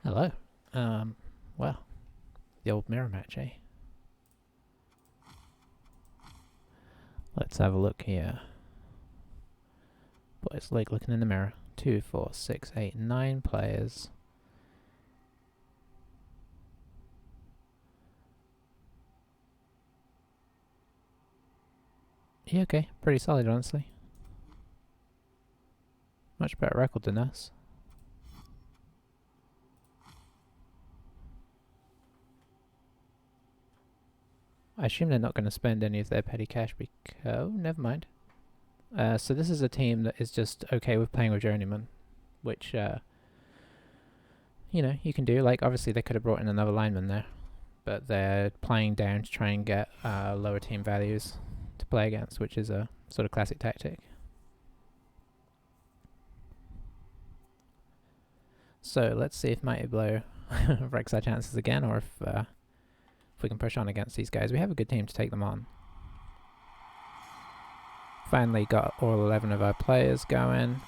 Hello. Um, well, the old mirror match, eh? Let's have a look here. Boy, it's like looking in the mirror. 2, 4, 6, 8, 9 players. Yeah, okay. Pretty solid, honestly. Much better record than us. I assume they're not going to spend any of their petty cash because... Oh, never mind. So this is a team that is just okay with playing with Journeyman, which, you know, you can do. Like, obviously they could have brought in another lineman there, but they're playing down to try and get lower team values to play against, which is a sort of classic tactic. So let's see if Mighty Blow wrecks our chances again, or if we can push on against these guys. We have a good team to take them on. Finally got all 11 of our players going.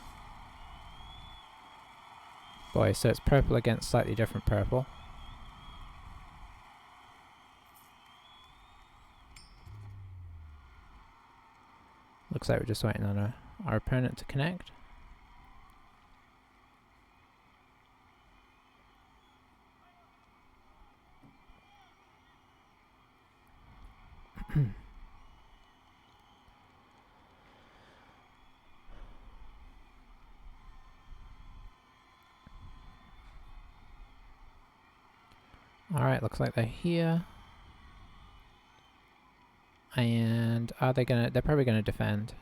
Boy, so it's purple against slightly different purple. Looks like we're just waiting on our opponent to connect. Alright, looks like they're here. And are they gonna... They're probably gonna defend.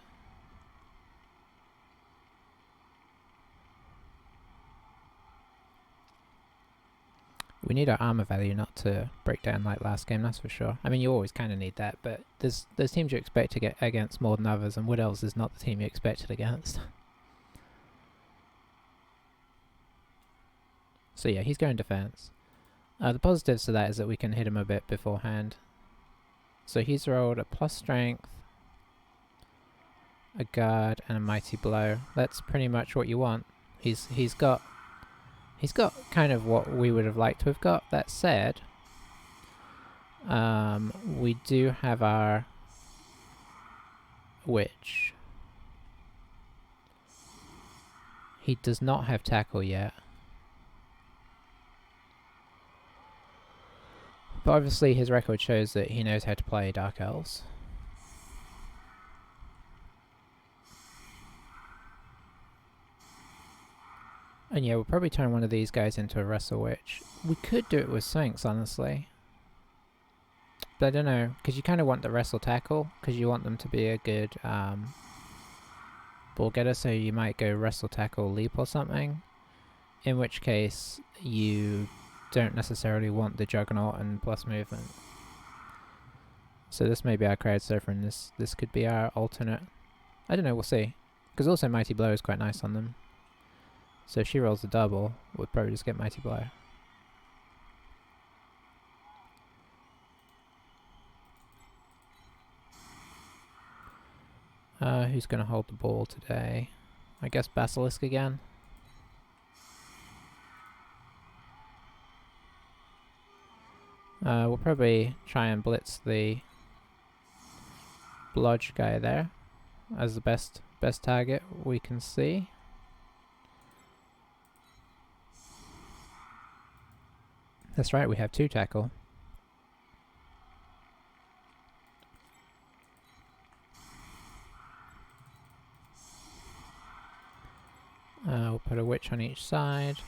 We need our armor value not to break down like last game, that's for sure. I mean, you always kind of need that, but there's teams you expect to get against more than others, and Wood Elves is not the team you expected against. So yeah, he's going defense. The positives to that is that we can hit him a bit beforehand. So he's rolled a plus strength, a guard, and a mighty blow. That's pretty much what you want. He's got kind of what we would have liked to have got. That said, we do have our witch. He does not have tackle yet. But obviously his record shows that he knows how to play Dark Elves. And yeah, we'll probably turn one of these guys into a Wrestle Witch. We could do it with Sphinx, honestly. But I don't know, because you kind of want the Wrestle Tackle, because you want them to be a good ball getter, so you might go Wrestle Tackle Leap or something. In which case, you don't necessarily want the Juggernaut and plus movement. So this may be our crowd surfer, and this could be our alternate. I don't know, we'll see. Because also Mighty Blow is quite nice on them. So if she rolls a double, we'll probably just get Mighty Blow. Who's going to hold the ball today? I guess Basilisk again. We'll probably try and blitz the Blodge guy there as the best target we can see. That's right, we have 2 tackle. We'll put a witch on each side.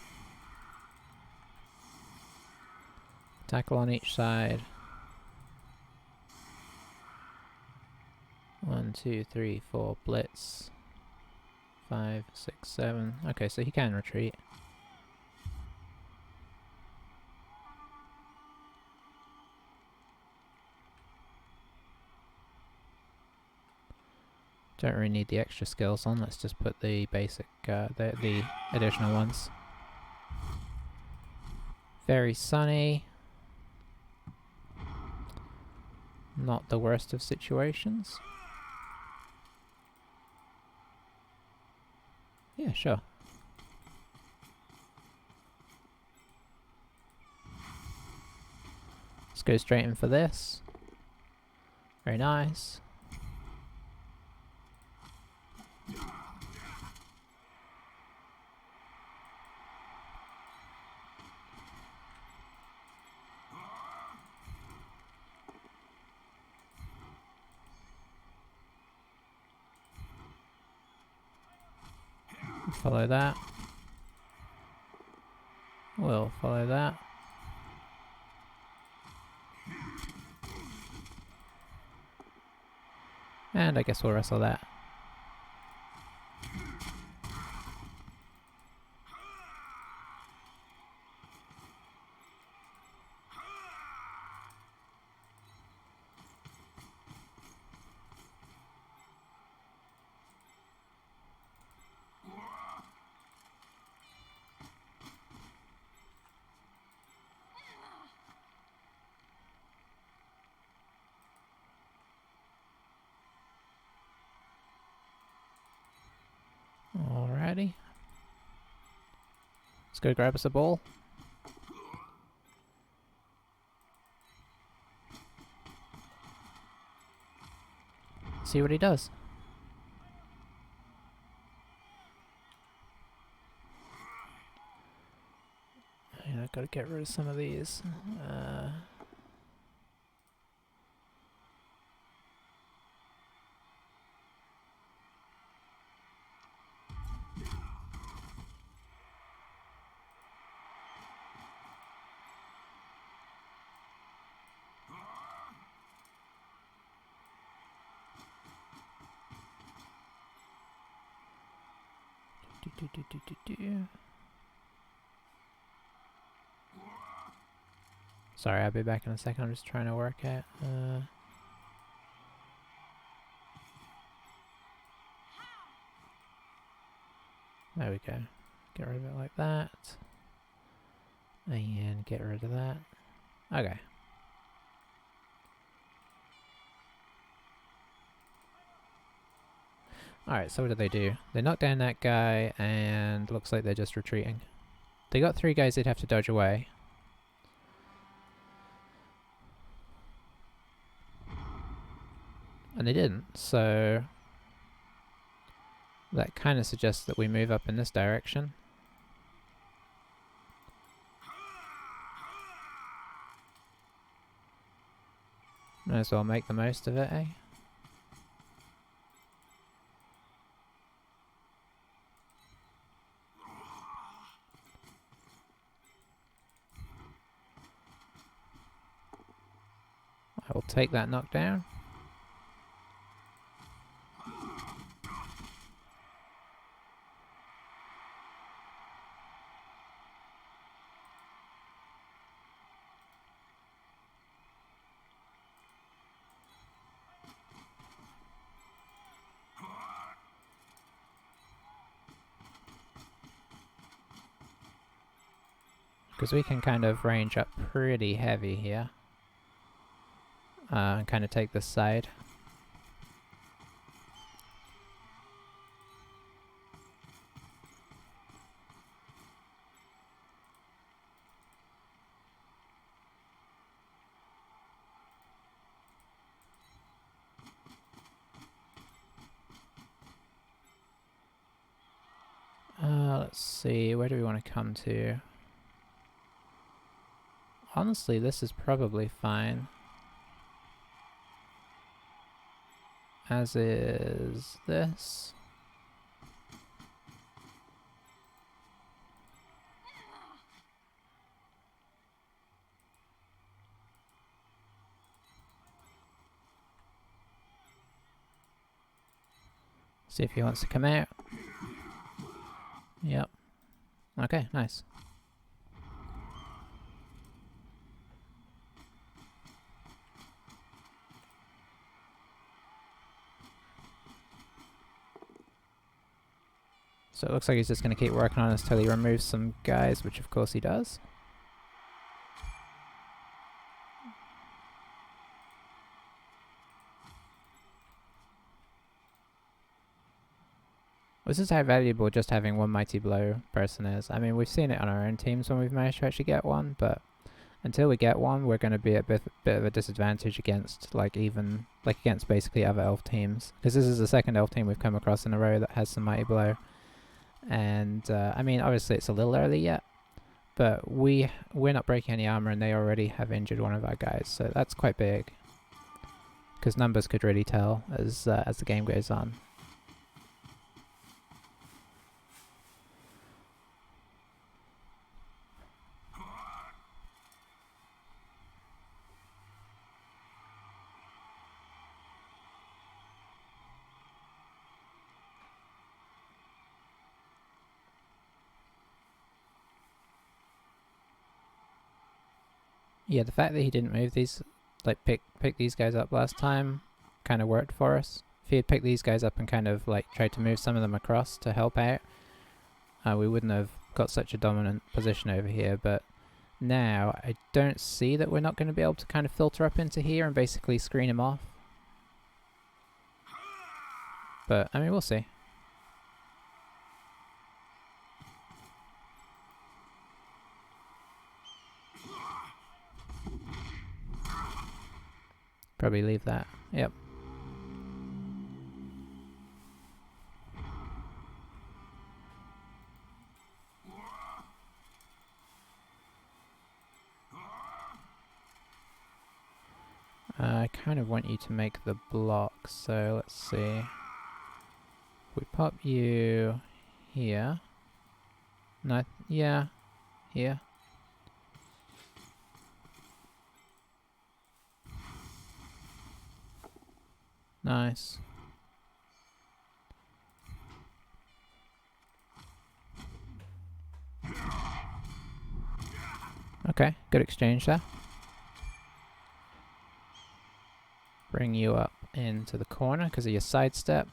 Tackle on each side. 1, 2, 3, 4, blitz. 5, 6, 7. Okay, so he can retreat. Don't really need the extra skills on, let's just put the basic, the additional ones. Very sunny. Not the worst of situations. Yeah, sure. Let's go straight in for this. Very nice. Follow that. We'll follow that. And I guess we'll wrestle that. Alrighty. Let's go grab us a ball. See what he does. Yeah, I've got to get rid of some of these. Sorry, I'll be back in a second. I'm just trying to work out. There we go. Get rid of it like that. And get rid of that. Okay. Alright, so what did they do? They knocked down that guy, and looks like they're just retreating. They got 3 guys they'd have to dodge away. And they didn't, so that kind of suggests that we move up in this direction. Might as well make the most of it, eh? I will take that knockdown. Because we can kind of range up pretty heavy here. And kind of take this side. Let's see, where do we want to come to? Honestly, this is probably fine. As is this. See if he wants to come out. Yep. Okay, nice. So it looks like he's just going to keep working on us till he removes some guys, which of course he does. This is how valuable just having one Mighty Blow person is. I mean, we've seen it on our own teams when we've managed to actually get one, but until we get one, we're going to be at a bit of a disadvantage against against basically other elf teams, because this is the second elf team we've come across in a row that has some Mighty Blow. And I mean, obviously it's a little early yet, but we're not breaking any armor, and they already have injured one of our guys, so that's quite big, because numbers could really tell as the game goes on. Yeah, the fact that he didn't move these, like pick these guys up last time, kind of worked for us. If he had picked these guys up and kind of like tried to move some of them across to help out, we wouldn't have got such a dominant position over here. But now I don't see that we're not going to be able to kind of filter up into here and basically screen him off. But I mean, we'll see. Probably leave that. Yep. I kind of want you to make the block, so let's see. We pop you here. No, yeah, here. Nice. Okay, good exchange there. Bring you up into the corner because of your sidestep.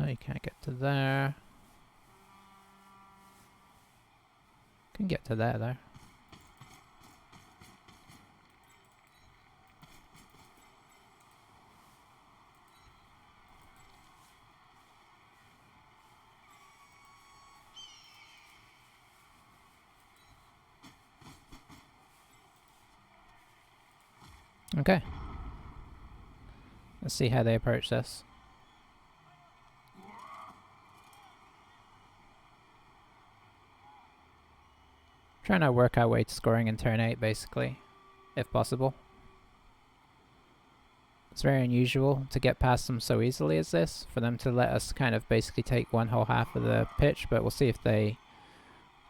You can't get to there. Can get to there though. Okay. Let's see how they approach this. Trying to work our way to scoring in turn 8, basically, if possible. It's very unusual to get past them so easily as this, for them to let us kind of basically take one whole half of the pitch, but we'll see if they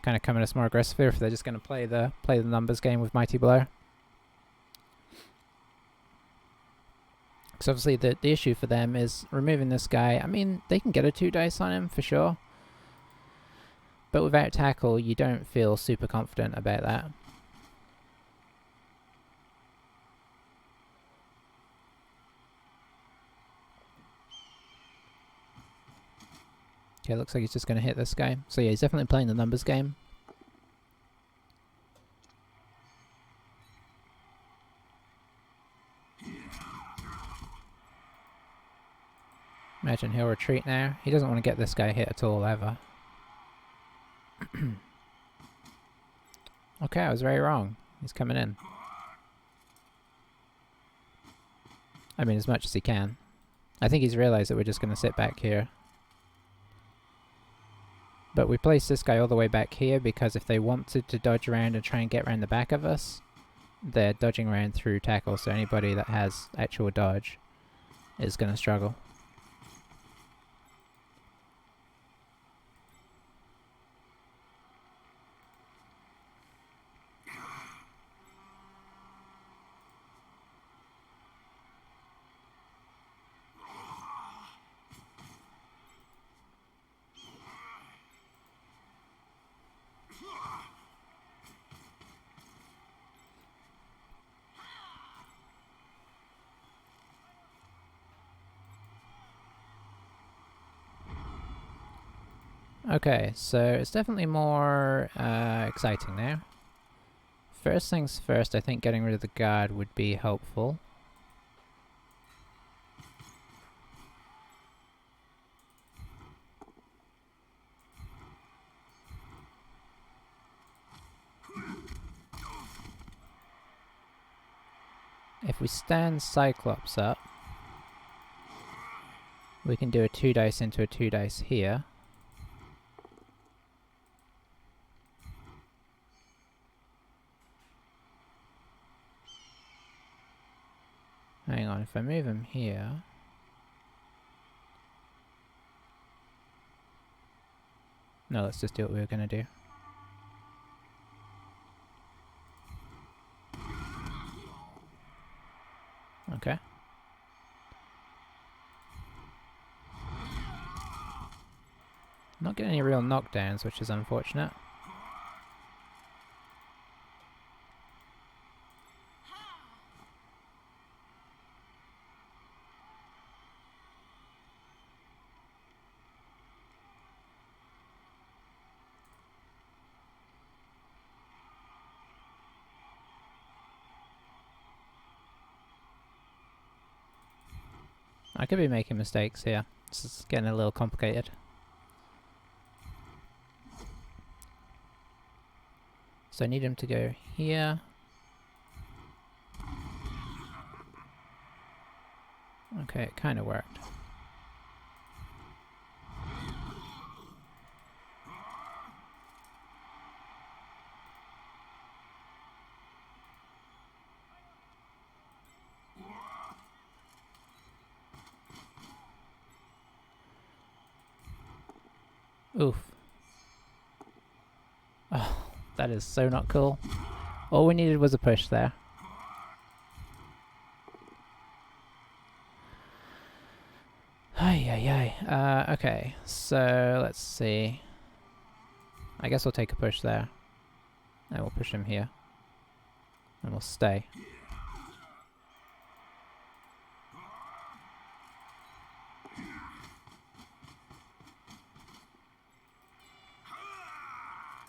kind of come at us more aggressively, or if they're just going to play the numbers game with Mighty Blow. Because obviously the issue for them is removing this guy. I mean, they can get a 2 dice on him for sure, but without tackle, you don't feel super confident about that. Okay, looks like he's just going to hit this guy. So yeah, he's definitely playing the numbers game. Imagine he'll retreat now. He doesn't want to get this guy hit at all, ever. Okay, I was very wrong. He's coming in. I mean, as much as he can. I think he's realized that we're just going to sit back here. But we placed this guy all the way back here because if they wanted to dodge around and try and get around the back of us, they're dodging around through tackle, so anybody that has actual dodge is going to struggle. Okay, so it's definitely more exciting now. First things first, I think getting rid of the guard would be helpful. If we stand Cyclops up, we can do a 2 dice into a 2 dice here. Hang on, if I move him here... No, let's just do what we were going to do. Okay. Not getting any real knockdowns, which is unfortunate. I could be making mistakes here. This is getting a little complicated. So I need him to go here. Okay, it kind of worked. Oof. Oh, that is so not cool. All we needed was a push there. Ay. Okay, so let's see. I guess we'll take a push there. And we'll push him here. And we'll stay.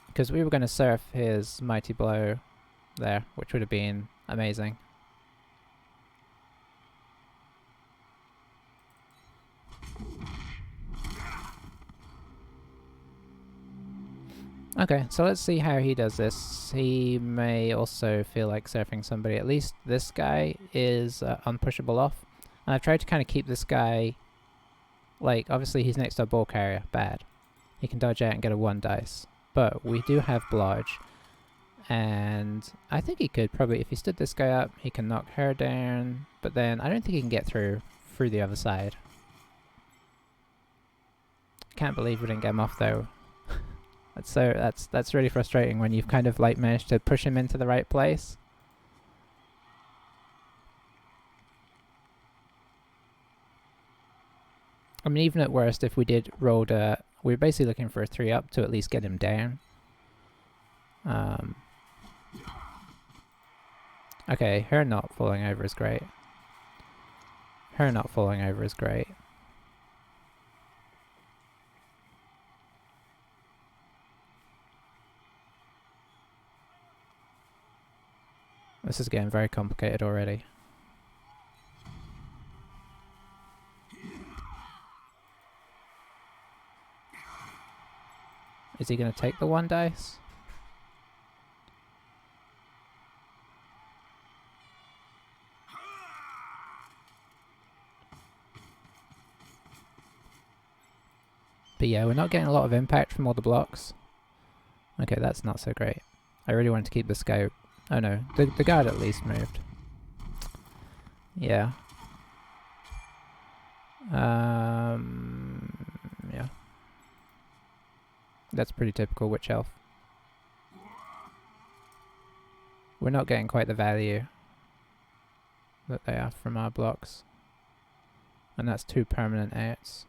Because we were going to surf his mighty blow there, which would have been amazing. Okay, so let's see how he does this. He may also feel like surfing somebody. At least this guy is unpushable off. And I've tried to kind of keep this guy... Like, obviously he's next to a ball carrier. Bad. He can dodge out and get a 1 dice. But we do have Blodge. And I think he could probably... If he stood this guy up, he can knock her down. But then I don't think he can get through the other side. Can't believe we didn't get him off though. That's really frustrating when you've kind of like managed to push him into the right place. I mean, even at worst, if we did roll we're basically looking for a 3 up to at least get him down. Okay, her not falling over is great. Her not falling over is great. This is getting very complicated already. Is he going to take the 1 dice? But yeah, we're not getting a lot of impact from all the blocks. Okay, that's not so great. I really wanted to keep this guy... Oh no, the guard at least moved. Yeah. Yeah. That's pretty typical Witch Elf. We're not getting quite the value that they are from our blocks. And that's 2 permanent outs.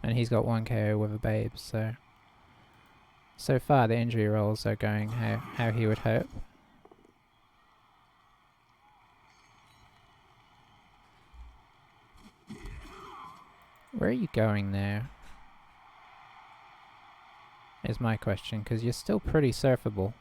And he's got 1 KO with a babe, so... So far the injury rolls are going how he would hope. Where are you going there? is my question, because you're still pretty surfable.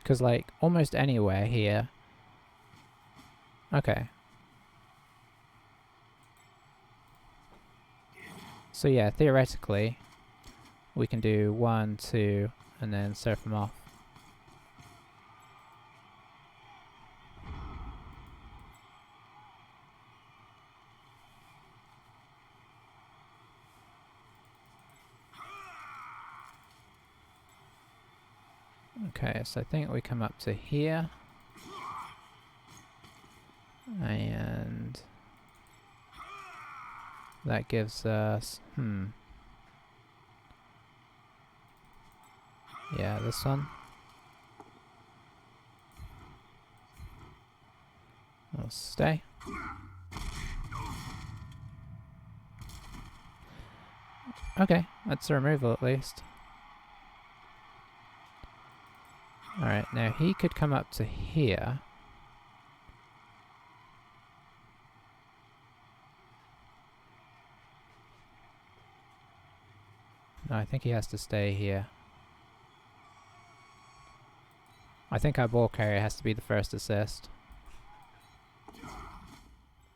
Because, like, almost anywhere here... Okay. So yeah, theoretically, we can do 1, 2, and then surf them off. Okay, so I think we come up to here. And that gives us, yeah, this one. I'll stay. Okay, that's a removal at least. Alright, now he could come up to here. No, I think he has to stay here. I think our ball carrier has to be the first assist.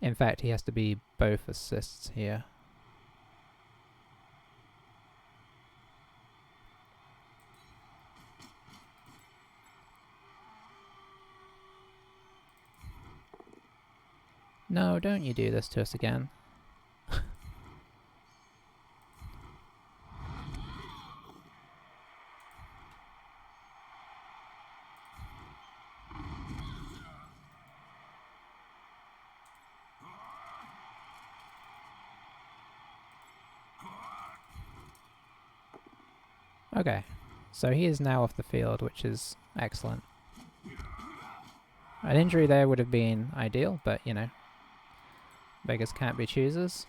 In fact, he has to be both assists here. No, don't you do this to us again. Okay, so he is now off the field, which is excellent. An injury there would have been ideal, but, you know, beggars can't be choosers.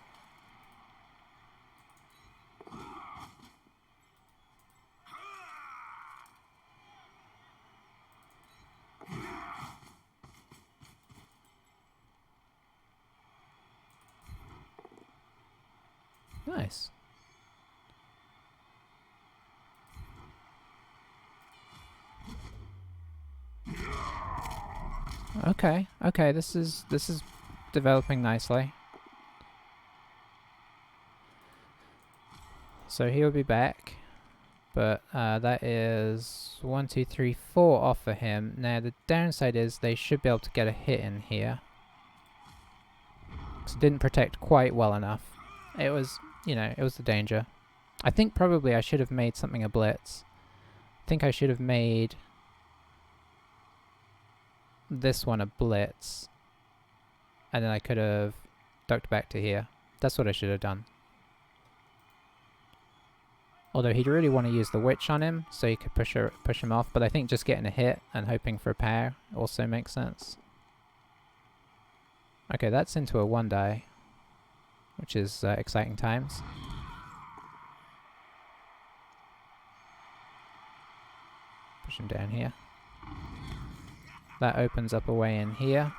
Nice. Okay, okay, this is developing nicely. So he'll be back, but that is 1, 2, 3, 4 off for him. Now the downside is they should be able to get a hit in here. Because it didn't protect quite well enough. It was, you know, it was the danger. I think probably I should have made something a blitz. I think I should have made this one a blitz. And then I could have ducked back to here. That's what I should have done. Although he'd really want to use the witch on him, so he could push him off. But I think just getting a hit and hoping for a pair also makes sense. Okay, that's into a 1-die, which is exciting times. Push him down here. That opens up a way in here.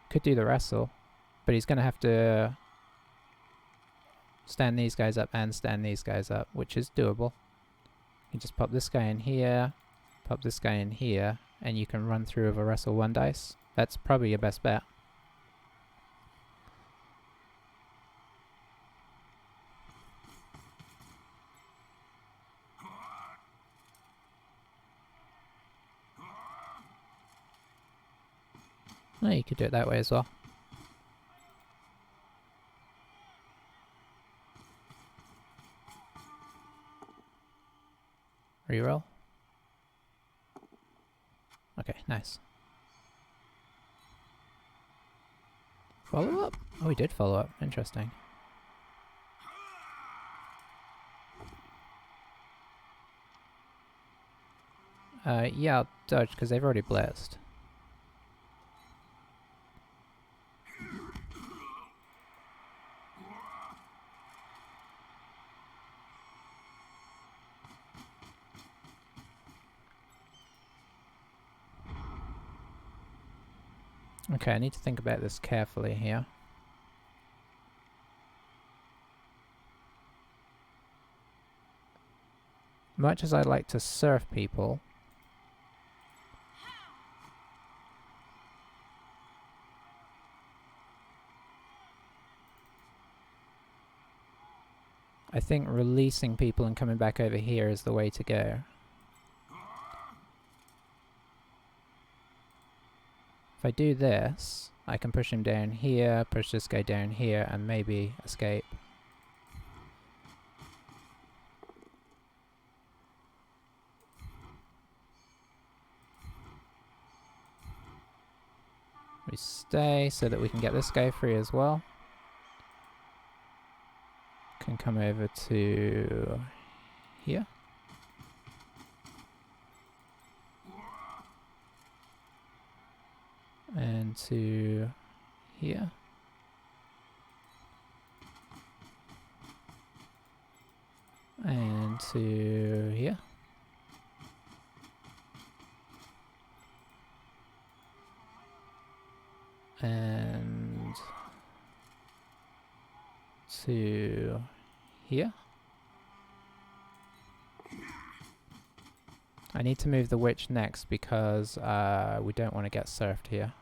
Could do the wrestle, but he's going to have to stand these guys up and stand these guys up, which is doable. You just pop this guy in here, pop this guy in here, and you can run through with a wrestle 1 dice. That's probably your best bet. No, you could do it that way as well. Reroll. Okay, nice. Follow up? Oh, we did follow up. Interesting. Yeah, I'll dodge because they've already blitzed. Okay, I need to think about this carefully here. Much as I like to surf people, I think releasing people and coming back over here is the way to go. If I do this, I can push him down here, push this guy down here, and maybe escape. We stay so that we can get this guy free as well. Can come over to here. And to here. And to here. And to here. I need to move the witch next because we don't want to get surfed here.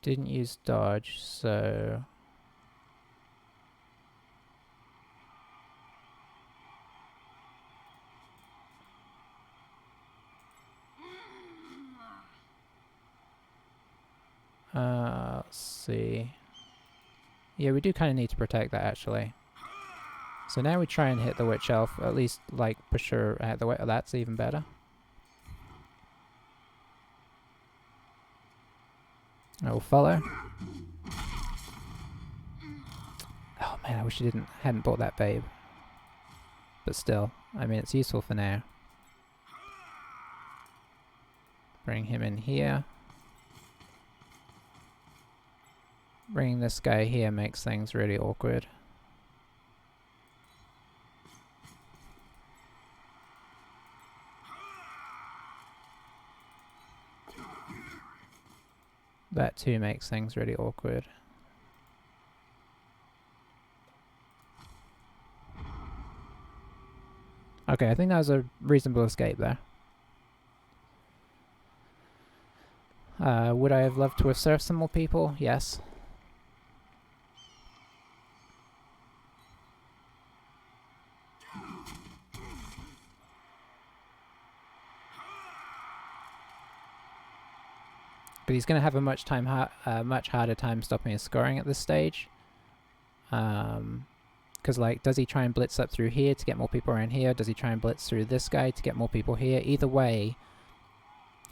Didn't use dodge, so... let's see. Yeah, we do kind of need to protect that, actually. So now we try and hit the witch elf, at least, like, push her out the way. Oh, that's even better. I will follow. Oh man, I wish I hadn't bought that babe. But still, I mean, it's useful for now. Bring him in here. Bringing this guy here makes things really awkward. That too makes things really awkward. Okay, I think that was a reasonable escape there. Would I have loved to have surfed some more people? Yes. But he's going to have a much harder time stopping his scoring at this stage. Because, like, does he try and blitz up through here to get more people around here? Does he try and blitz through this guy to get more people here? Either way,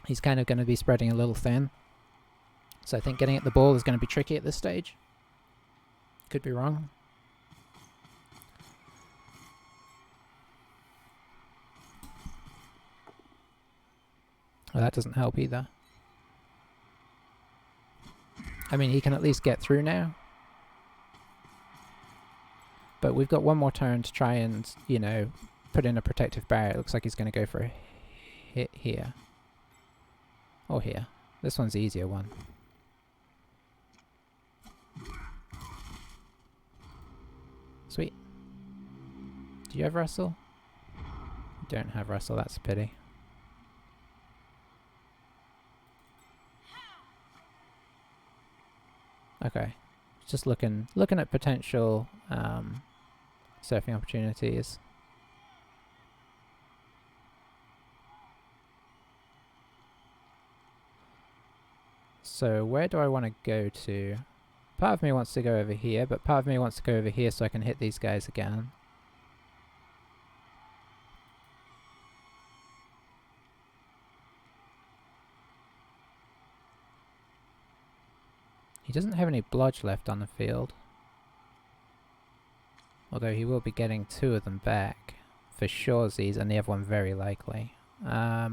he's kind of going to be spreading a little thin. So I think getting at the ball is going to be tricky at this stage. Could be wrong. Well, that doesn't help either. I mean, he can at least get through now. But we've got one more turn to try and, you know, put in a protective barrier. It looks like he's going to go for a hit here. Or here. This one's the easier one. Sweet. Do you have wrestle? You don't have wrestle, that's a pity. Okay. Just looking at potential surfing opportunities. So where do I want to go to? Part of me wants to go over here, but part of me wants to go over here so I can hit these guys again. He doesn't have any blodge left on the field. Although he will be getting 2 of them back. For sure, Z's, and the other one very likely. I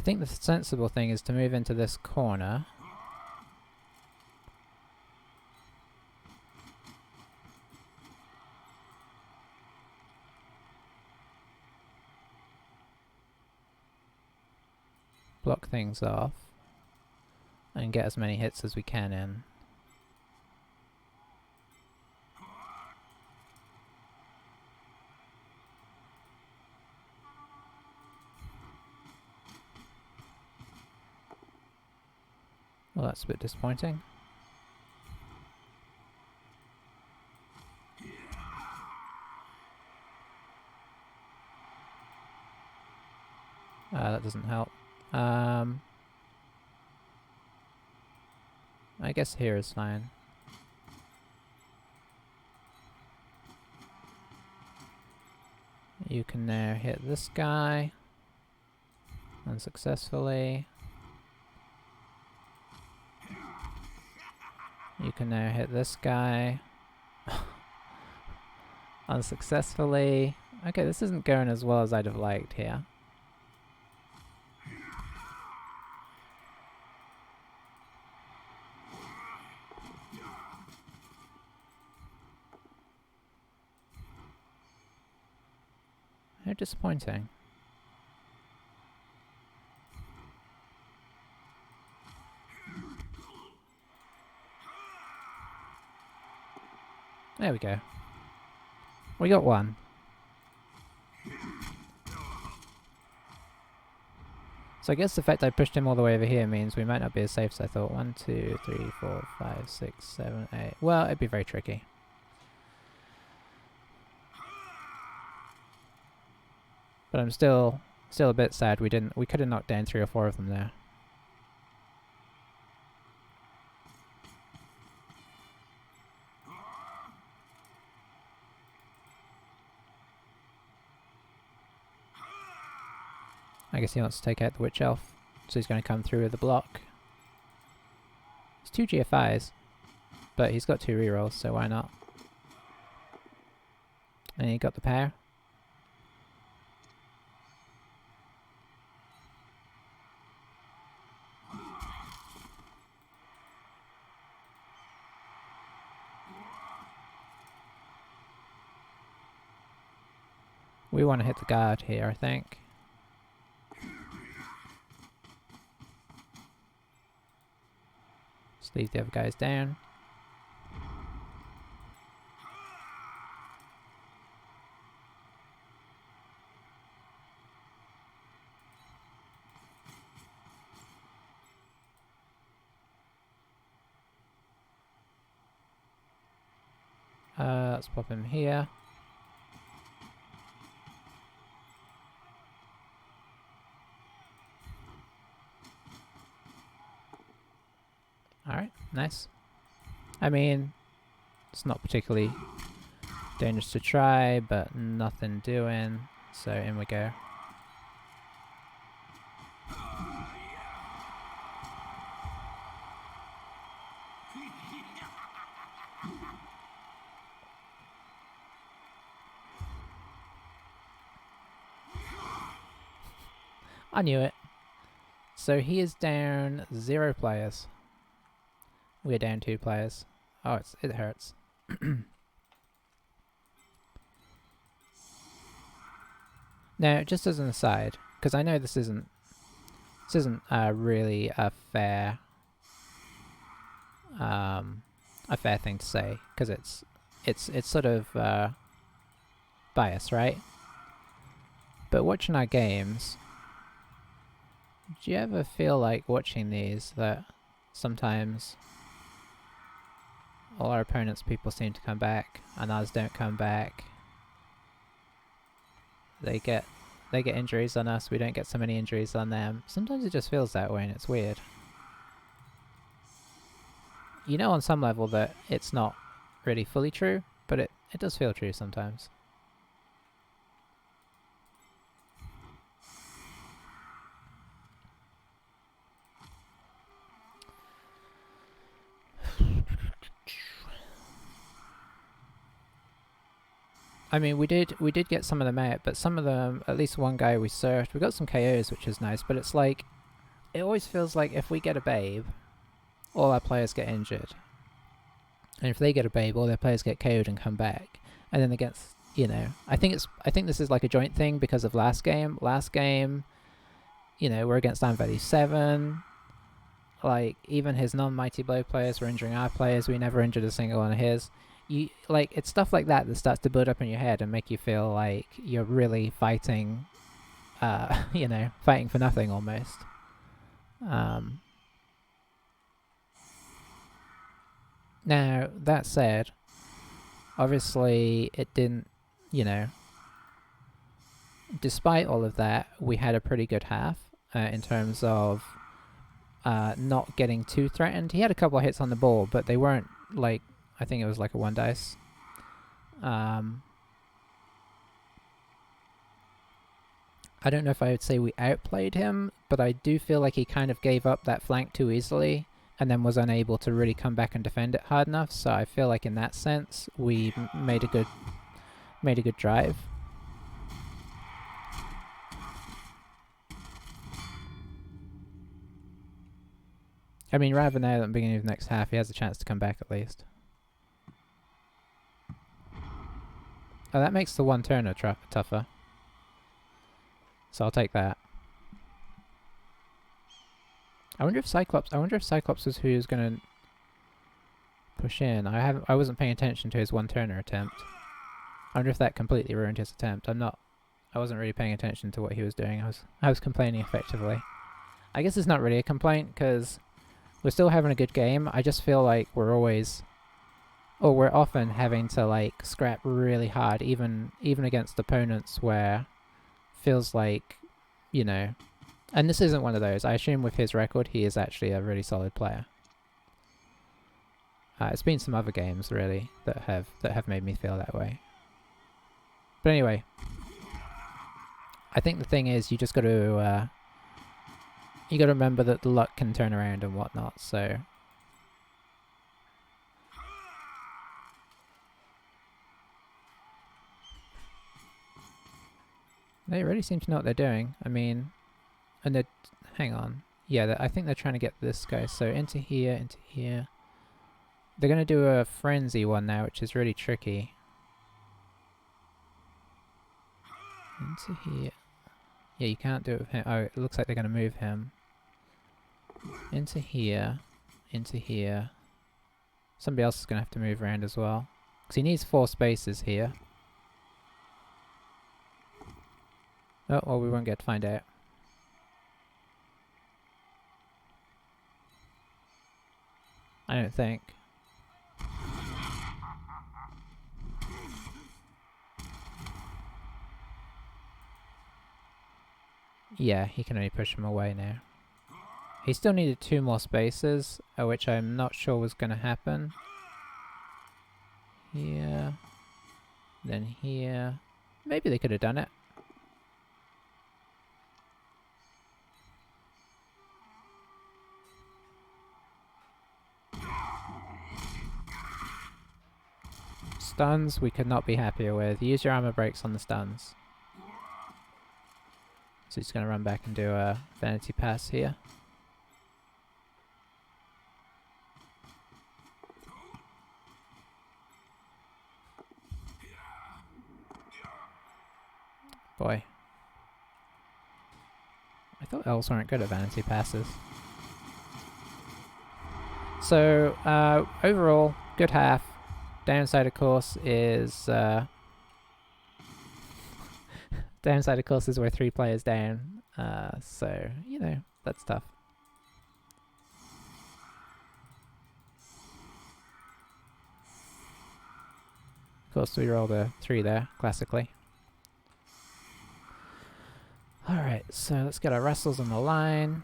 think the sensible thing is to move into this corner. Block things off. And get as many hits as we can in. Well, that's a bit disappointing. That doesn't help. I guess here is fine. You can now hit this guy unsuccessfully. You can now hit this guy unsuccessfully. Okay, this isn't going as well as I'd have liked here. How disappointing. There we go. We got one. So I guess the fact I pushed him all the way over here means we might not be as safe as I thought. 1, 2, 3, 4, 5, 6, 7, 8. Well, it'd be very tricky. But I'm still a bit sad we could have knocked down 3 or 4 of them there. I guess he wants to take out the Witch Elf, so he's going to come through with the block. It's 2 GFIs, but he's got 2 rerolls, so why not? And he got the power. We want to hit the guard here, I think. Just leave the other guys down. Let's pop him here. Alright, nice. I mean, it's not particularly dangerous to try, but nothing doing, so in we go. I knew it. So he is down 0 players. We're down 2 players. Oh, it hurts. Now, just as an aside, because I know this isn't really a fair thing to say, because it's sort of biased, right? But watching our games, do you ever feel like watching these that sometimes all our opponents' people seem to come back and ours don't come back? They get injuries on us, we don't get so many injuries on them. Sometimes it just feels that way and it's weird. You know on some level that it's not really fully true, but it does feel true sometimes. I mean, we did get some of them out, but some of them, at least one guy we surfed, we got some KOs, which is nice, but it's like, it always feels like if we get a babe, all our players get injured. And if they get a babe, all their players get KO'd and come back. And then against, you know, I think this is like a joint thing because of last game. Last game, you know, we're against Iron Value 7. Like, even his non-Mighty Blow players were injuring our players. We never injured a single one of his. Like, it's stuff like that that starts to build up in your head and make you feel like you're really fighting, you know, fighting for nothing almost. Now, that said, obviously it didn't, you know, despite all of that, we had a pretty good half in terms of not getting too threatened. He had a couple of hits on the ball, but they weren't like, I think it was like a 1 dice. I don't know if I would say we outplayed him, but I do feel like he kind of gave up that flank too easily and then was unable to really come back and defend it hard enough. So I feel like in that sense, we made a good drive. I mean, rather now than the beginning of the next half, he has a chance to come back at least. Oh, that makes the one turner tougher. So I'll take that. I wonder if Cyclops was who was gonna push in. I wasn't paying attention to his one turner attempt. I wonder if that completely ruined his attempt. I wasn't really paying attention to what he was doing. I was complaining effectively. I guess it's not really a complaint because we're still having a good game. I just feel like we're often having to like scrap really hard, even against opponents where feels like, you know, and this isn't one of those. I assume with his record, he is actually a really solid player. It's been some other games really that have made me feel that way. But anyway, I think the thing is you just got to remember that the luck can turn around and whatnot. So they really seem to know what they're doing. I mean, and they're... Hang on. Yeah, I think they're trying to get this guy. So into here, into here. They're going to do a frenzy one now, which is really tricky. Into here. Yeah, you can't do it with him. Oh, it looks like they're going to move him. Into here. Into here. Somebody else is going to have to move around as well. Because he needs 4 spaces here. Oh, well, we won't get to find out. I don't think. Yeah, he can only push him away now. He still needed 2 more spaces, which I'm not sure was going to happen. Here. Then here. Maybe they could have done it. Stuns we could not be happier with. Use your armor breaks on the stuns. So he's going to run back and do a vanity pass here. Boy. I thought elves weren't good at vanity passes. So, overall, good half. Downside, of course, is downside, of course, is we're 3 players down. So you know, that's tough. Of course, we rolled a 3 there, classically. All right, so let's get our wrestles on the line.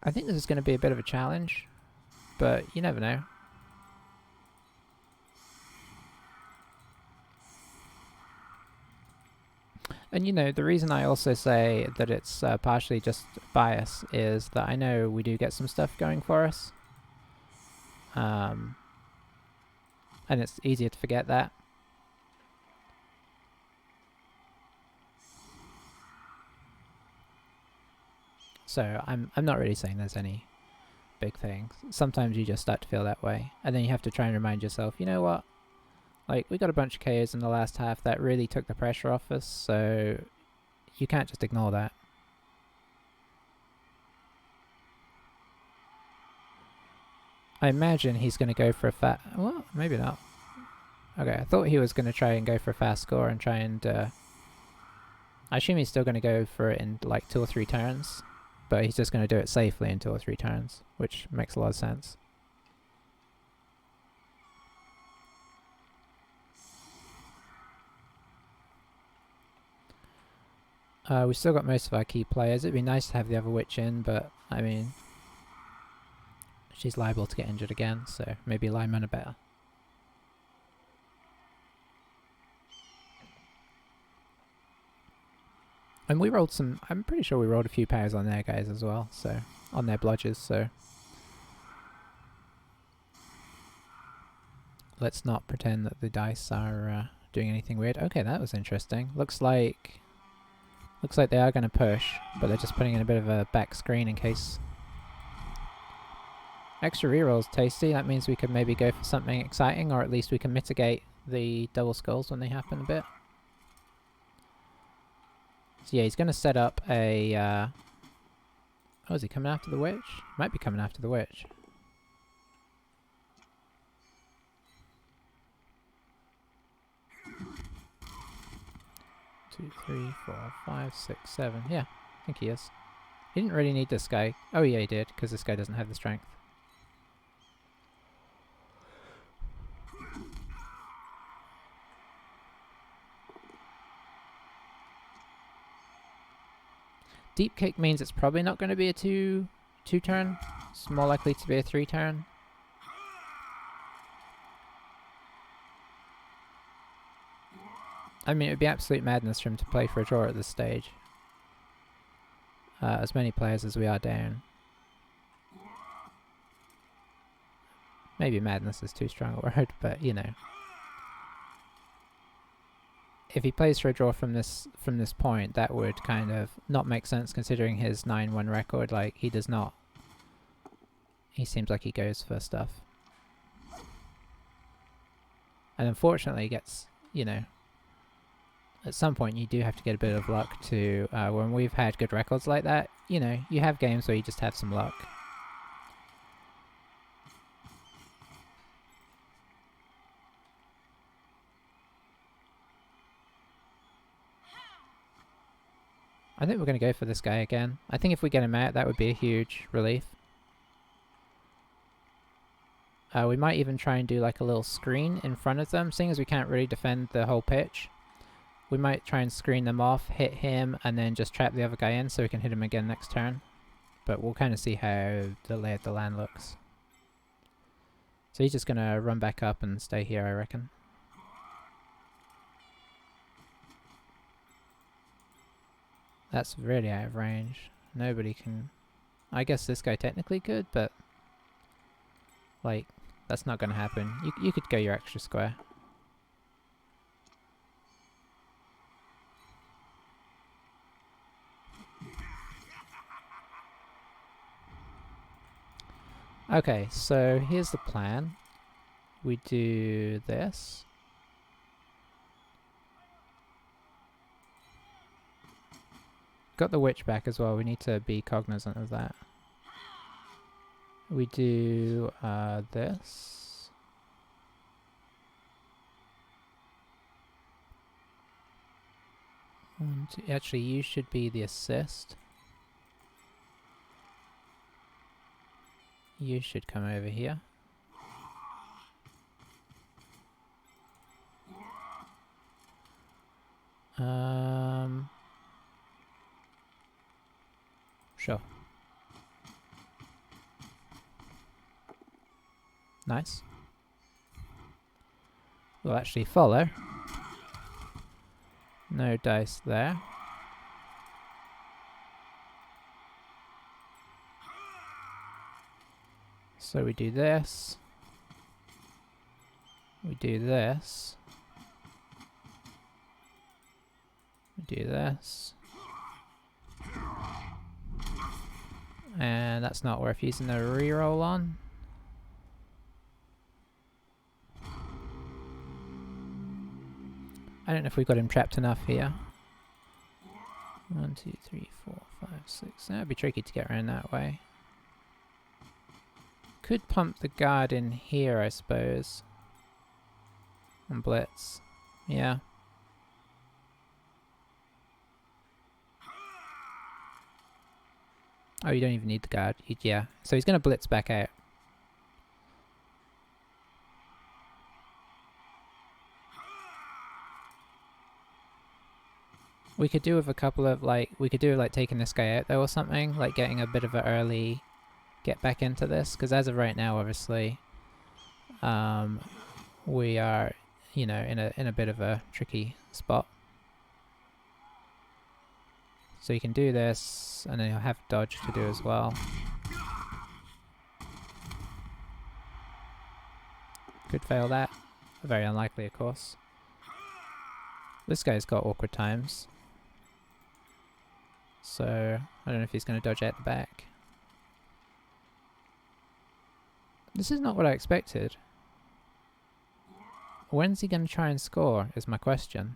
I think this is going to be a bit of a challenge, but you never know. And you know, the reason I also say that it's partially just bias is that I know we do get some stuff going for us. And and it's easier to forget that. So I'm not really saying there's any big things. Sometimes you just start to feel that way, and then you have to try and remind yourself, you know what? Like, we got a bunch of KOs in the last half that really took the pressure off us, so you can't just ignore that. I imagine he's going to go for a well, maybe not. Okay, I thought he was going to try and go for a fast score and try and... I assume he's still going to go for it in like 2 or 3 turns, but he's just going to do it safely in 2 or 3 turns, which makes a lot of sense. We've still got most of our key players. It'd be nice to have the other witch in, but I mean, she's liable to get injured again, so maybe Lyman are better. And we rolled some, I'm pretty sure we rolled a few powers on their guys as well, so, on their bludgers, so. Let's not pretend that the dice are doing anything weird. Okay, that was interesting. Looks like they are going to push, but they're just putting in a bit of a back screen in case. Extra rerolls tasty. That means we could maybe go for something exciting, or at least we can mitigate the double skulls when they happen a bit. So yeah, he's going to set up a... oh, is he coming after the witch? Might be coming after the witch. Two, 3, 4, 5, 6, 7. Yeah, I think he is. He didn't really need this guy. Oh yeah, he did, because this guy doesn't have the strength. Deep kick means it's probably not going to be a two turn. It's more likely to be a 3 turn. I mean, it would be absolute madness for him to play for a draw at this stage. As many players as we are down. Maybe madness is too strong a word, but you know. If he plays for a draw from this point, that would kind of not make sense considering his 9-1 record. Like, he does not. He seems like he goes for stuff. And unfortunately gets, you know, at some point you do have to get a bit of luck to, when we've had good records like that, you know, you have games where you just have some luck. I think we're going to go for this guy again. I think if we get him out, that would be a huge relief. We might even try and do like a little screen in front of them, seeing as we can't really defend the whole pitch. We might try and screen them off, hit him, and then just trap the other guy in so we can hit him again next turn. But we'll kind of see how the lay of the land looks. So he's just going to run back up and stay here, I reckon. That's really out of range. Nobody can... I guess this guy technically could, but... like, that's not going to happen. You could go your extra square. Okay, so here's the plan. We do this. Got the witch back as well. We need to be cognizant of that. We do this. And actually, you should be the assist. You should come over here. Sure. Nice. We'll actually follow. No dice there. So we do this. We do this. We do this. And that's not worth using the reroll on. I don't know if we got him trapped enough here. 1, 2, 3, 4, 5, 6. That'd be tricky to get around that way. Could pump the guard in here, I suppose. And blitz. Yeah. Oh, you don't even need the guard. Yeah. So he's going to blitz back out. We could do with a couple of, like, we could do like taking this guy out though or something. Like getting a bit of an early get back into this. Because as of right now, obviously, we are, you know, in a bit of a tricky spot. So you can do this, and then you'll have dodge to do as well. Could fail that. Very unlikely, of course. This guy's got awkward times. So, I don't know if he's going to dodge out the back. This is not what I expected. When's he going to try and score, is my question.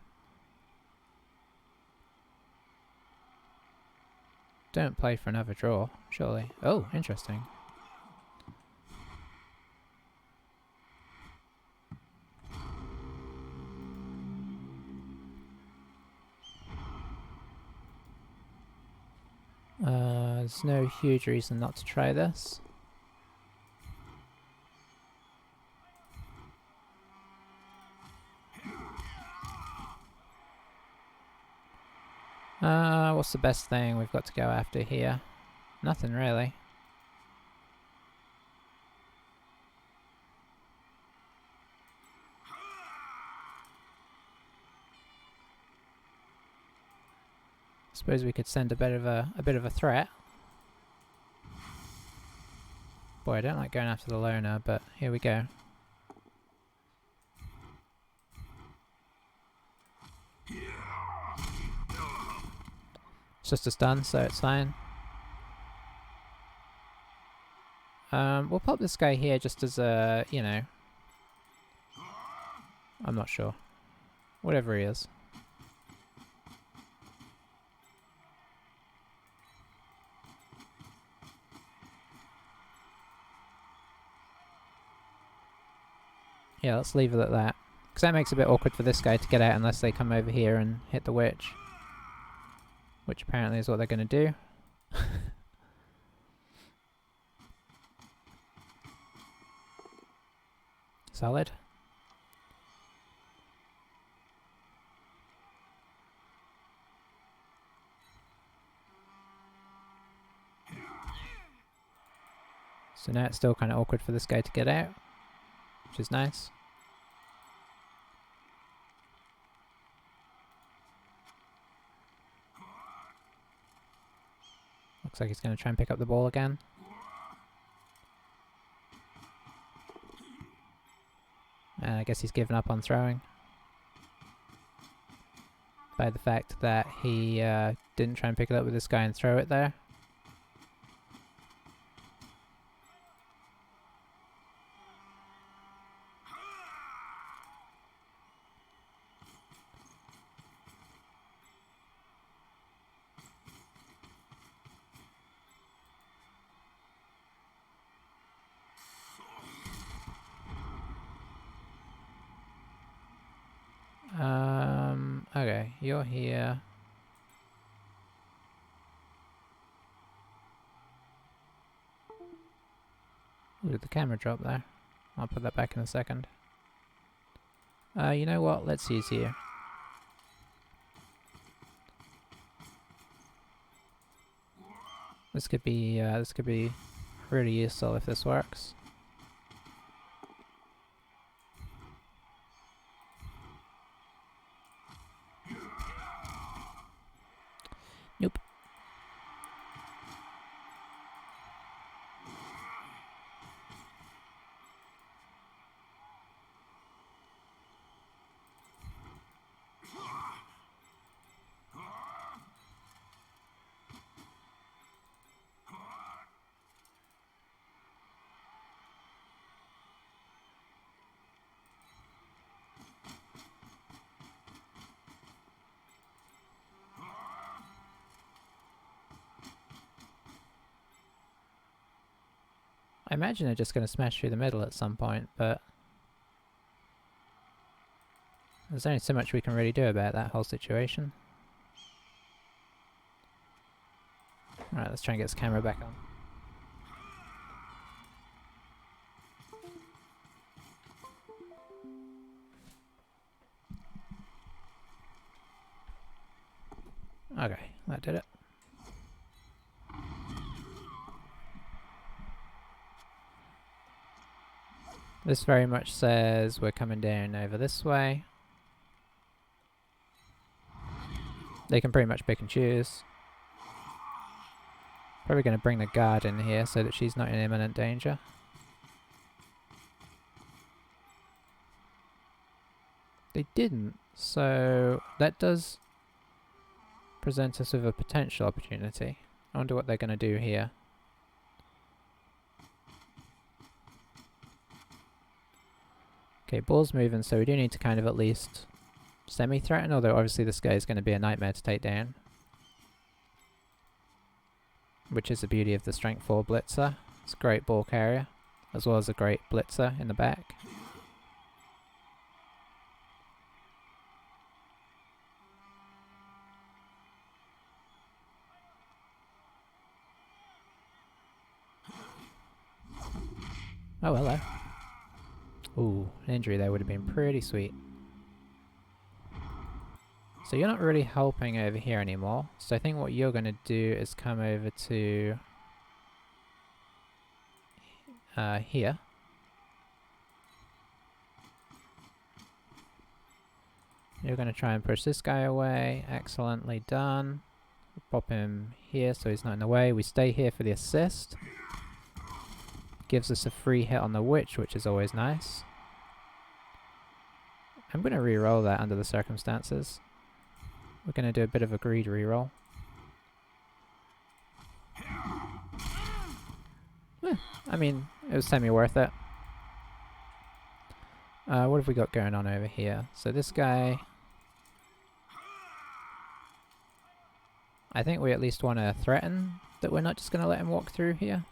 Don't play for another draw, surely. Oh, interesting. There's no huge reason not to try this. What's the best thing we've got to go after here? Nothing really. Suppose we could send a bit of a threat. Boy, I don't like going after the loner, but here we go. It's just a stun, so it's fine. We'll pop this guy here just as a, you know... I'm not sure. Whatever he is. Yeah, let's leave it at that. Because that makes it a bit awkward for this guy to get out unless they come over here and hit the witch. Which apparently is what they're going to do. Solid. So now it's still kind of awkward for this guy to get out, which is nice. Looks like he's going to try and pick up the ball again. And I guess he's given up on throwing. By the fact that he didn't try and pick it up with this guy and throw it there. Okay, you're here. Ooh, did the camera drop there? I'll put that back in a second. You know what? Let's use you. This could be really useful if this works. Nope. I imagine they're just going to smash through the middle at some point, but there's only so much we can really do about that whole situation. Alright, let's try and get this camera back on. Okay, that did it. This very much says we're coming down over this way. They can pretty much pick and choose. Probably going to bring the guard in here so that she's not in imminent danger. They didn't, so that does present us with a potential opportunity. I wonder what they're going to do here. Okay, ball's moving, so we do need to kind of at least semi-threaten, although obviously this guy is going to be a nightmare to take down. Which is the beauty of the Strength 4 Blitzer. It's a great ball carrier, as well as a great blitzer in the back. Oh, hello. Ooh, an injury there would have been pretty sweet. So you're not really helping over here anymore. So I think what you're going to do is come over to here. You're going to try and push this guy away. Excellently done. Pop him here so he's not in the way. We stay here for the assist. Gives us a free hit on the witch, which is always nice. I'm going to re-roll that under the circumstances. We're going to do a bit of a greed re-roll. I mean, it was semi-worth it. What have we got going on over here? So this guy... I think we at least want to threaten that we're not just going to let him walk through here.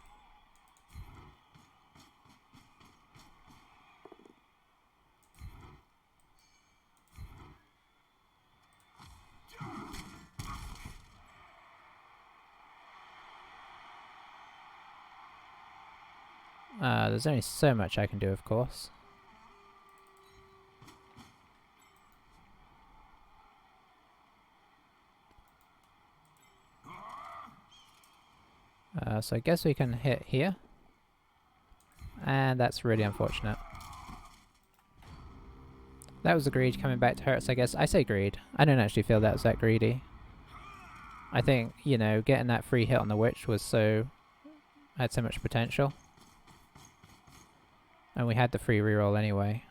There's only so much I can do, of course. So I guess we can hit here. And that's really unfortunate. That was the greed coming back to hurt us, I guess. I say greed. I don't actually feel that was that greedy. I think, you know, getting that free hit on the witch was had so much potential. And we had the free reroll anyway.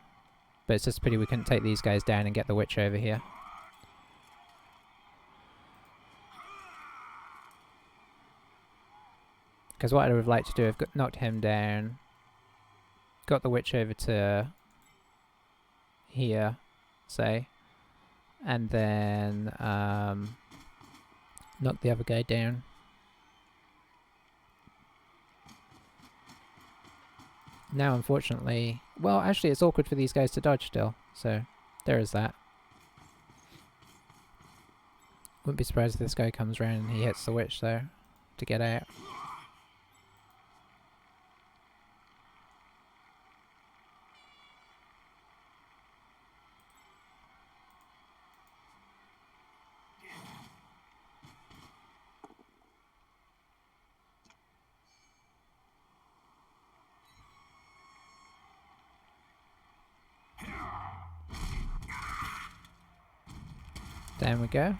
But it's just a pity we couldn't take these guys down and get the witch over here. Because what I would have liked to do, I've knocked him down, got the witch over to here, say, and then knock the other guy down. Now, unfortunately, well, actually, it's awkward for these guys to dodge still, so there is that. Wouldn't be surprised if this guy comes around and he hits the witch, though, to get out. Down we go.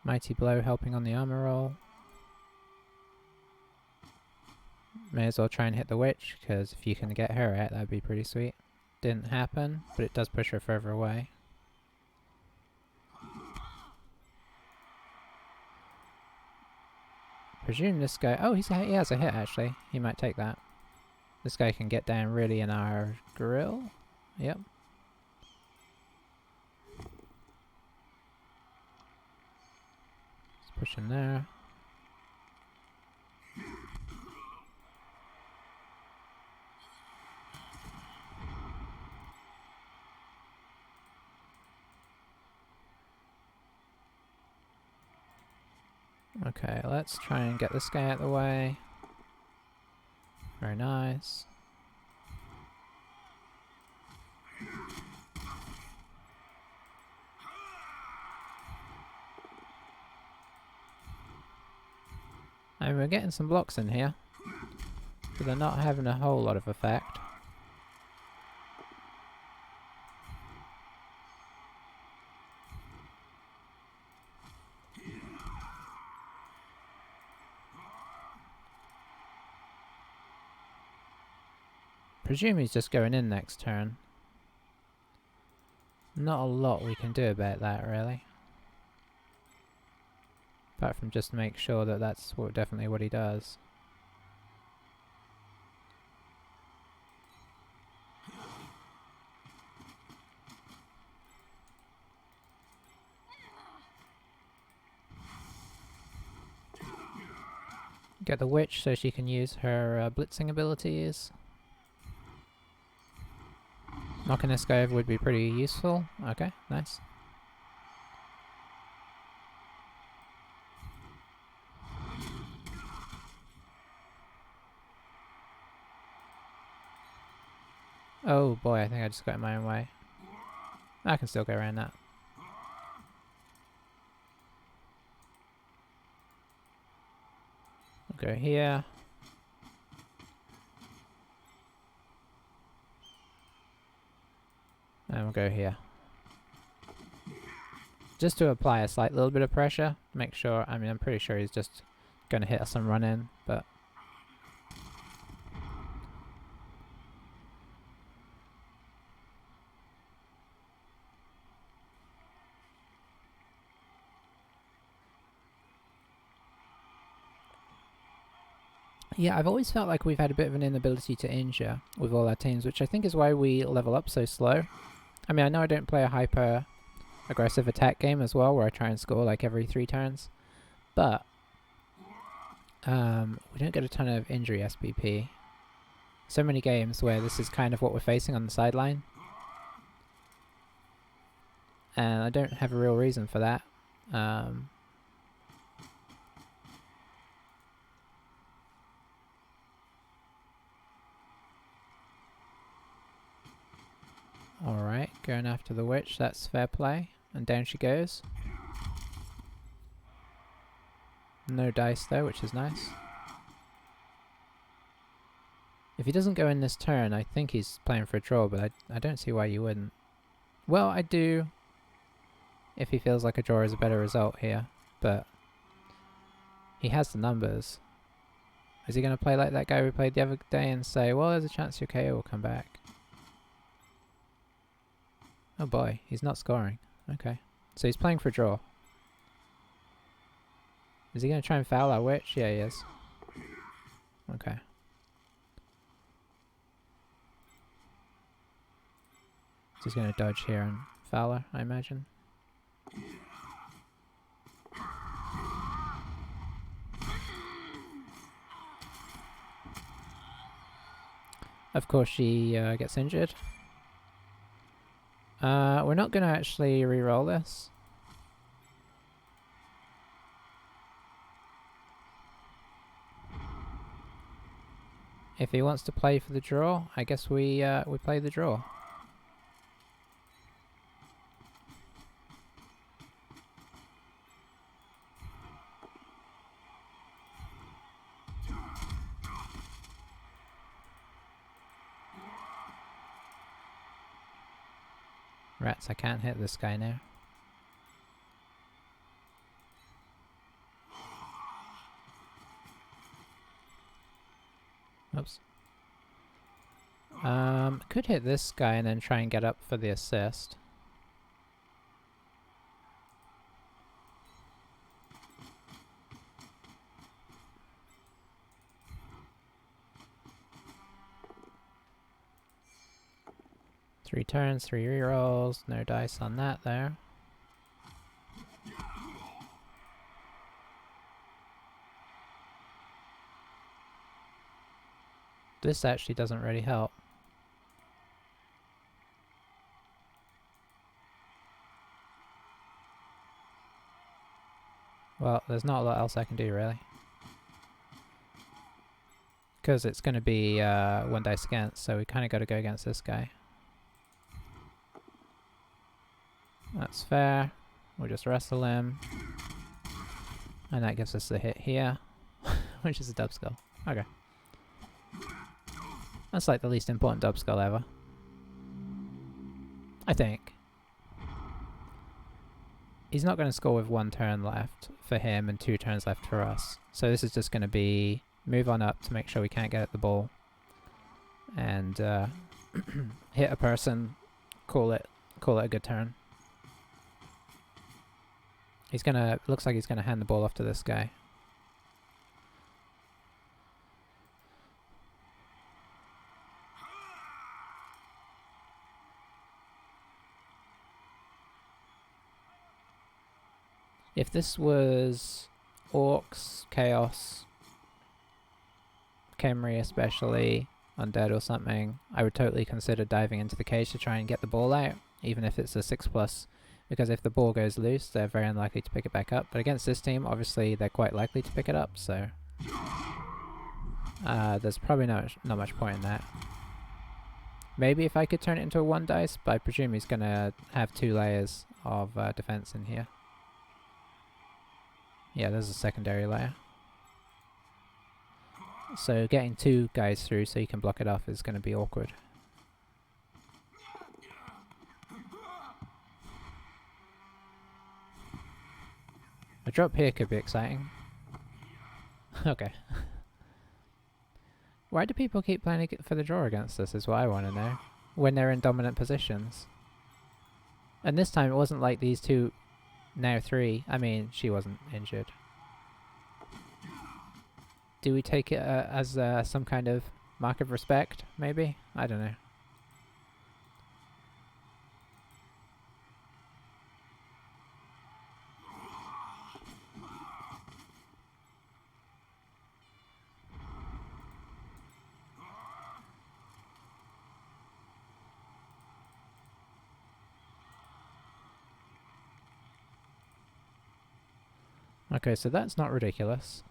Mighty Blow helping on the armor roll. May as well try and hit the witch, because if you can get her out, that'd be pretty sweet. Didn't happen, but it does push her further away. Presume this guy... Oh, he has a hit, actually. He might take that. This guy can get down really in our grill. Yep. Let's push him there. Okay, let's try and get this guy out of the way. Very nice. And we're getting some blocks in here, but they're not having a whole lot of effect. Presume he's just going in next turn. Not a lot we can do about that, really. Apart from just make sure that that's definitely what he does. Get the witch so she can use her blitzing abilities. Knocking this guy over would be pretty useful. Okay, nice. Oh boy, I think I just got in my own way. I can still go around that. We'll go here. And we'll go here. Just to apply a slight little bit of pressure. Make sure, I mean, I'm pretty sure he's just going to hit us and run in, but... Yeah, I've always felt like we've had a bit of an inability to injure with all our teams, which I think is why we level up so slow. I mean, I know I don't play a hyper aggressive attack game as well, where I try and score like every 3 turns, but we don't get a ton of injury SPP. So many games where this is kind of what we're facing on the sideline, and I don't have a real reason for that. Alright, going after the witch, that's fair play. And down she goes. No dice though, which is nice. If he doesn't go in this turn, I think he's playing for a draw, but I don't see why you wouldn't. Well, I do, if he feels like a draw is a better result here, but he has the numbers. Is he going to play like that guy we played the other day and say, well, there's a chance your KO will come back? Oh boy, he's not scoring. Okay. So he's playing for a draw. Is he going to try and foul our witch? Yeah, he is. Okay. So he's going to dodge here and foul her, I imagine. Of course she gets injured. We're not going to actually re-roll this. If he wants to play for the draw, I guess we play the draw. Rats, I can't hit this guy now. Oops. Could hit this guy and then try and get up for the assist. Three turns, 3 rerolls, no dice on that there. This actually doesn't really help. Well, there's not a lot else I can do, really. Because it's going to be 1 dice against, so we kind of got to go against this guy. That's fair. We'll just wrestle him. And that gives us the hit here, which is a dub skull. Okay. That's like the least important dub skull ever. I think. He's not going to score with 1 turn left for him and 2 turns left for us. So this is just going to be move on up to make sure we can't get at the ball. And hit a person, call it a good turn. He's gonna, looks like he's gonna hand the ball off to this guy. If this was Orcs, Chaos, Khemri especially, Undead or something, I would totally consider diving into the cage to try and get the ball out, even if it's a 6+. Because if the ball goes loose, they're very unlikely to pick it back up. But against this team, obviously, they're quite likely to pick it up, so there's probably not much point in that. Maybe if I could turn it into a 1 dice, but I presume he's going to have 2 layers of defense in here. Yeah, there's a secondary layer. So getting 2 guys through so you can block it off is going to be awkward. A drop here could be exciting. Okay. Why do people keep playing for the draw against us is what I want to know. When they're in dominant positions. And this time it wasn't like these 2, now 3. I mean, she wasn't injured. Do we take it as some kind of mark of respect, maybe? I don't know. Okay, so that's not ridiculous.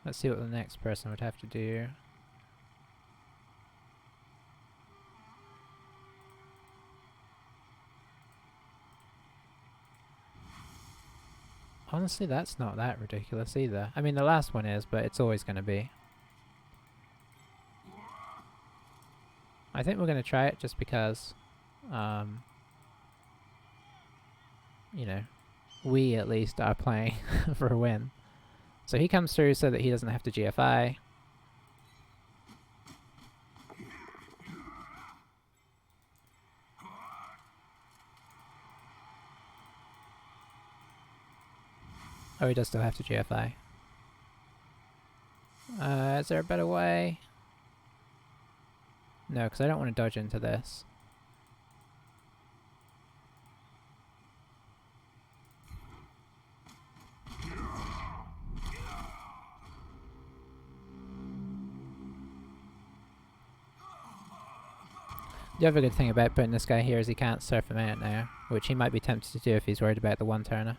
Let's see what the next person would have to do. Honestly, that's not that ridiculous either. I mean, the last one is, but it's always going to be. I think we're going to try it just because, you know, we at least are playing for a win. So he comes through so that he doesn't have to GFI. Oh, he does still have to GFI. Is there a better way? No, because I don't want to dodge into this. The other good thing about putting this guy here is he can't surf him out now, which he might be tempted to do if he's worried about the 1-turner.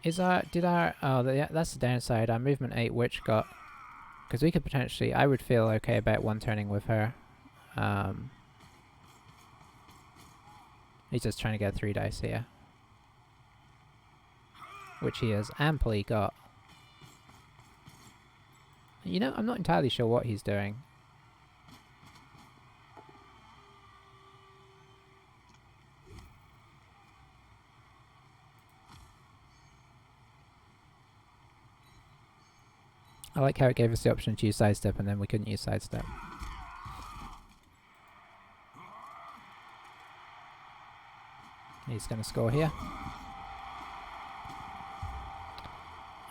Is our, yeah, that's the downside, our movement 8 witch got, because we could potentially, I would feel okay about 1-turning with her. He's just trying to get 3 dice here. Which he has amply got. You know, I'm not entirely sure what he's doing. I like how it gave us the option to use sidestep and then we couldn't use sidestep. He's going to score here.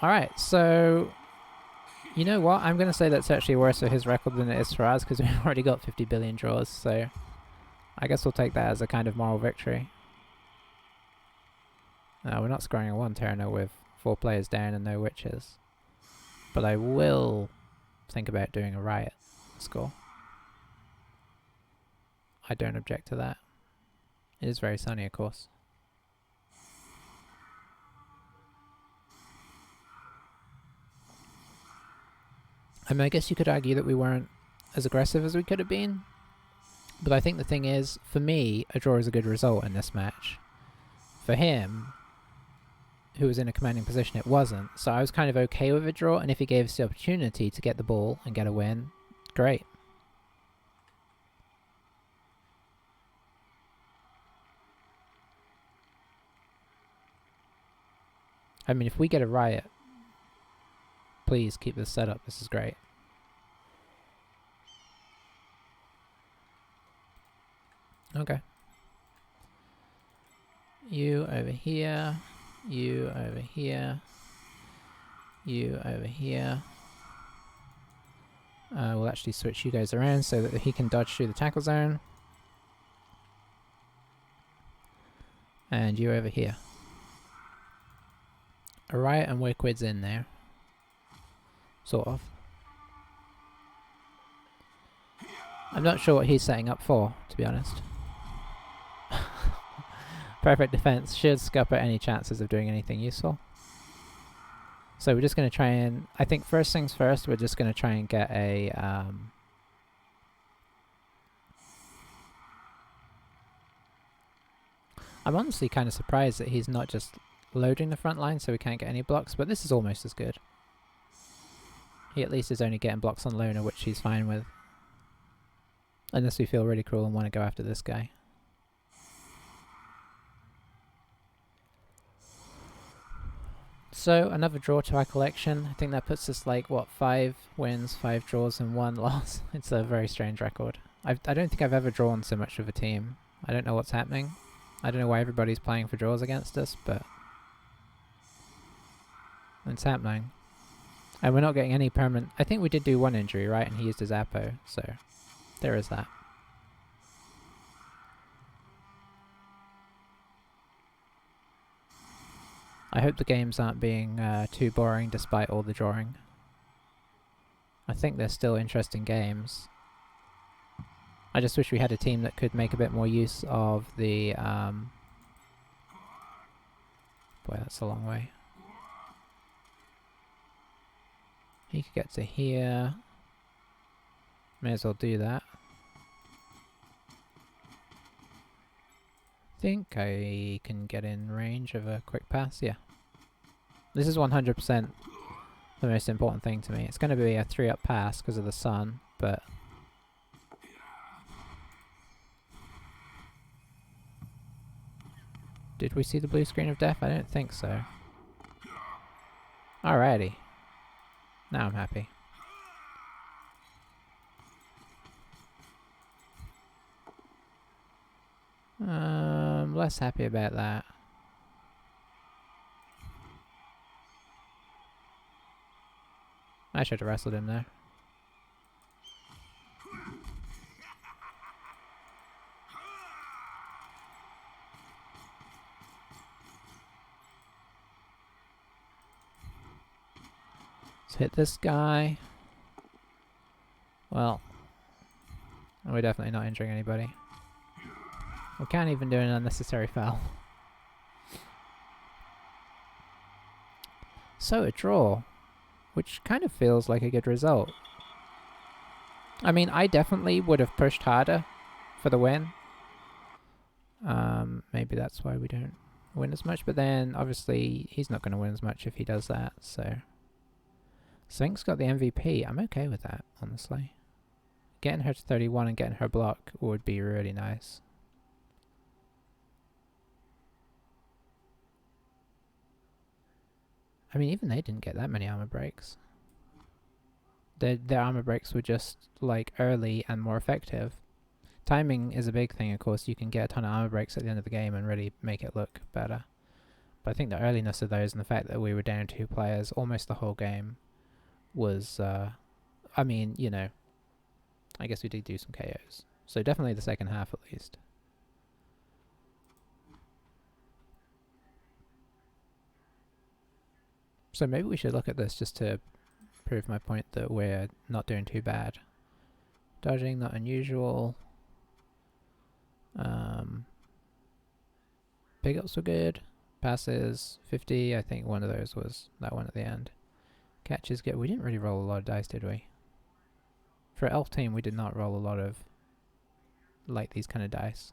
Alright, so you know what? I'm going to say that's actually worse for his record than it is for us because we've already got 50 billion draws, so I guess we'll take that as a kind of moral victory. No, we're not scoring a 1-turner with 4 players down and no witches. But I will think about doing a riot score. I don't object to that. It is very sunny, of course. I mean, I guess you could argue that we weren't as aggressive as we could have been. But I think the thing is, for me, a draw is a good result in this match. For him, who was in a commanding position, it wasn't. So I was kind of okay with a draw, and if he gave us the opportunity to get the ball and get a win, great. I mean, if we get a riot, please keep this set up. This is great. Okay. You over here. You over here. You over here. We'll actually switch you guys around so that he can dodge through the tackle zone. And you over here. A riot and Wickwid's in there. Sort of. I'm not sure what he's setting up for, to be honest. Perfect defense should scupper any chances of doing anything useful. So we're just going to try and... I think first things first, we're just going to try and get a... I'm honestly kind of surprised that he's not just loading the front line so we can't get any blocks, but this is almost as good. He at least is only getting blocks on loner, which he's fine with. Unless we feel really cruel and want to go after this guy. So, another draw to our collection. I think that puts us like, what, 5 wins, 5 draws and 1 loss. It's a very strange record. I don't think I've ever drawn so much with a team. I don't know what's happening. I don't know why everybody's playing for draws against us, but it's happening. And we're not getting any permanent... I think we did do 1 injury, right? And he used his Apo, so there is that. I hope the games aren't being too boring despite all the drawing. I think they're still interesting games. I just wish we had a team that could make a bit more use of the... Boy, that's a long way. He could get to here. May as well do that. Think I can get in range of a quick pass, yeah. This is 100% the most important thing to me. It's going to be a 3-up pass because of the sun, but... Did we see the blue screen of death? I don't think so. Alrighty. Now I'm happy. Less happy about that. I should have wrestled him there. Let's hit this guy. Well, we're definitely not injuring anybody. We can't even do an unnecessary foul. So a draw, which kind of feels like a good result. I mean, I definitely would have pushed harder for the win. Maybe that's why we don't win as much, but then obviously he's not going to win as much if he does that, so... Sphinx got the MVP. I'm okay with that, honestly. Getting her to 31 and getting her block would be really nice. I mean, even they didn't get that many armor breaks. Their armor breaks were just, like, early and more effective. Timing is a big thing, of course. You can get a ton of armor breaks at the end of the game and really make it look better. But I think the earliness of those and the fact that we were down 2 players almost the whole game was, I mean, you know, I guess we did do some KOs. So definitely the second half at least. So maybe we should look at this just to prove my point that we're not doing too bad. Dodging, not unusual. Big ups were good. Passes, 50. I think one of those was that one at the end. Catches, we didn't really roll a lot of dice, did we? For elf team, we did not roll a lot of like these kind of dice.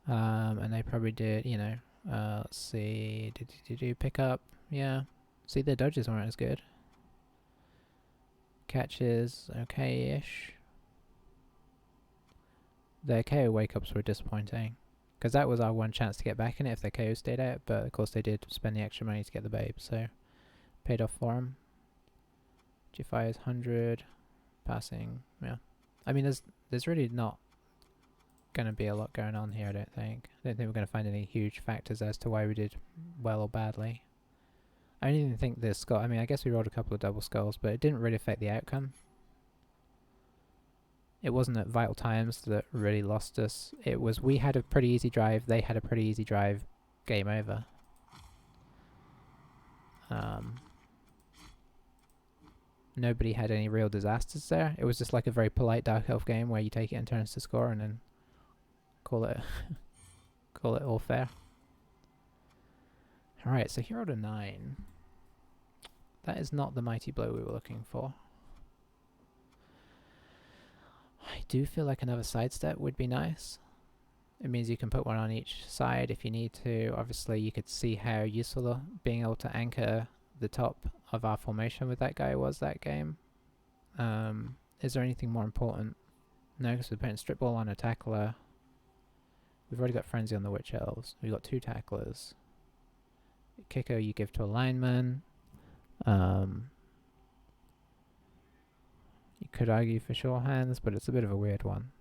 And they probably did, you know, let's see, did pick up? Yeah. See, their dodges weren't as good. Catches, okay-ish. Their KO wake-ups were disappointing. Because that was our one chance to get back in it if their KO stayed out, but of course they did spend the extra money to get the babe, so paid off for them. G5 is 100, passing, yeah. I mean, there's really not going to be a lot going on here, I don't think. I don't think we're going to find any huge factors as to why we did well or badly. I don't even think this skull, I mean, I guess we rolled a couple of double skulls, but it didn't really affect the outcome. It wasn't at vital times that really lost us. It was, we had a pretty easy drive, they had a pretty easy drive, game over. Nobody had any real disasters there. It was just like a very polite Dark Elf game where you take it in turns to score and then call it call it all fair. Alright, so hero to 9. That is not the mighty blow we were looking for. I do feel like another sidestep would be nice. It means you can put one on each side if you need to. Obviously you could see how useful being able to anchor the top of our formation with that guy was that game. Is there anything more important? No, because we're putting strip ball on a tackler. We've already got frenzy on the witch elves. We've got 2 tacklers. Kicker you give to a lineman. You could argue for sure hands, but it's a bit of a weird one.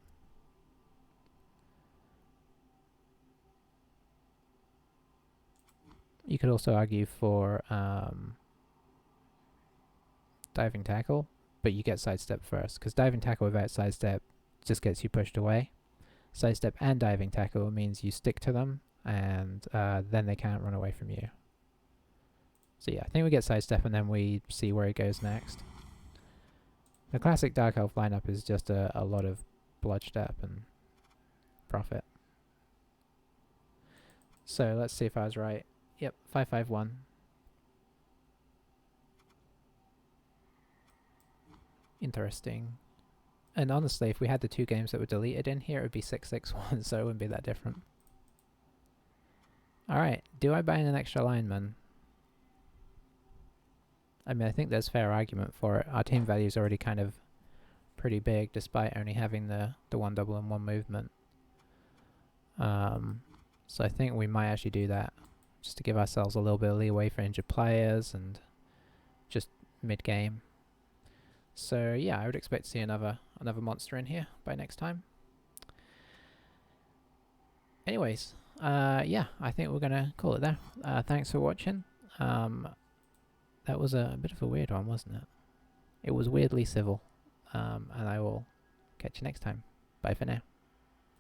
You could also argue for diving tackle, but you get sidestep first, because diving tackle without sidestep just gets you pushed away. Sidestep and diving tackle means you stick to them, and then they can't run away from you. So yeah, I think we get sidestep and then we see where it goes next. The classic Dark Elf lineup is just a lot of bloodstep and profit. So let's see if I was right. Yep, 5-5-1. Interesting. And honestly, if we had the 2 games that were deleted in here, it would be 6-6-1, so it wouldn't be that different. Alright, do I buy in an extra lineman? I mean, I think there's fair argument for it. Our team value is already kind of pretty big, despite only having the 1 double and 1 movement. So I think we might actually do that, just to give ourselves a little bit of leeway for injured players and just mid-game. So yeah, I would expect to see another monster in here by next time. Anyways, yeah, I think we're gonna call it there. Thanks for watching. That was a bit of a weird one, wasn't it? It was weirdly civil. And I will catch you next time. Bye for now.